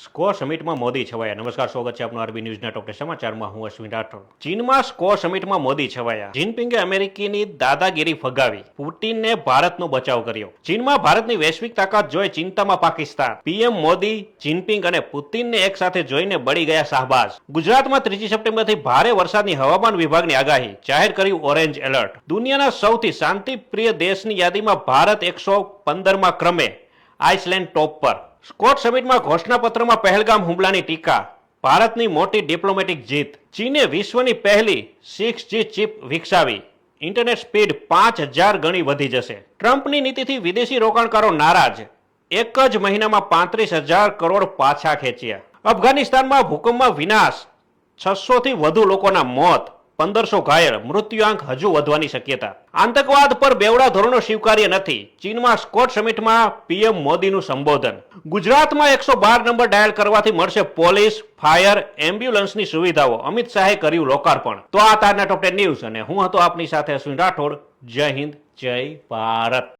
સ્કો સમિટમાં મોદી છવાયા. નમસ્કાર, સ્વાગત છે આપનું આરબી ન્યૂઝના ટોપ સમાચારમાં. હું અશ્વિન રાઠોડ. ચીનમાં સ્કો સમિટમાં મોદી છવાયા. જિનપિંગે અમેરિકીની દાદાગીરી ફગાવી, પુતિનને ભારતનો બચાવ કર્યો. ચીનમાં ભારતની વૈશ્વિક તાકાત જોઈ ચિંતામાં પાકિસ્તાન. પીએમ મોદી, જિનપિંગ અને પુતિનને એક સાથે જોઈને બળી ગયા શાહબાઝ. ગુજરાતમાં 3 સપ્ટેમ્બરથી ભારે વરસાદની હવામાન વિભાગની આગાહી, જાહેર કર્યું ઓરેન્જ એલર્ટ. દુનિયાના સૌથી શાંતિપ્રિય દેશની યાદીમાં ભારત 115માં ક્રમે, આઇસલેન્ડ ટોપ પર. સ્કોટ સમિટમાં ઘોષણાપત્રમાં પહેલગામ હુમલાની ટીકા, ભારતની મોટી ડિપ્લોમેટિક જીત. ચીને વિશ્વની પહેલી 6G ચિપ વિકસાવી, ઇન્ટરનેટ સ્પીડ 5000 ગણી વધી જશે. ટ્રમ્પની નીતિથી વિદેશી રોકાણકારો નારાજ, એક જ મહિનામાં 35,000 કરોડ પાછા ખેંચ્યા. અફઘાનિસ્તાનમાં ભૂકંપમાં વિનાશ, 600 થી વધુ લોકોના મોત, 1500 ઘાયલ, મૃત્યુઆંક હજુ વધવાની શક્યતા. આતંકવાદ પર બેવડા ધોરણો સ્વીકાર્ય નથી, ચીનમાં સ્કોટ સમિટમાં પીએમ મોદીનું સંબોધન. ગુજરાતમાં 112 નંબર ડાયલ કરવાથી મળશે પોલીસ, ફાયર, એમ્બ્યુલન્સની સુવિધાઓ, અમિત શાહે કર્યું લોકાર્પણ. તો આ તારના ટોપ 10 ન્યૂઝ અને હું હતો આપની સાથે અશ્વિન રાઠોડ. જય હિન્દ, જય ભારત.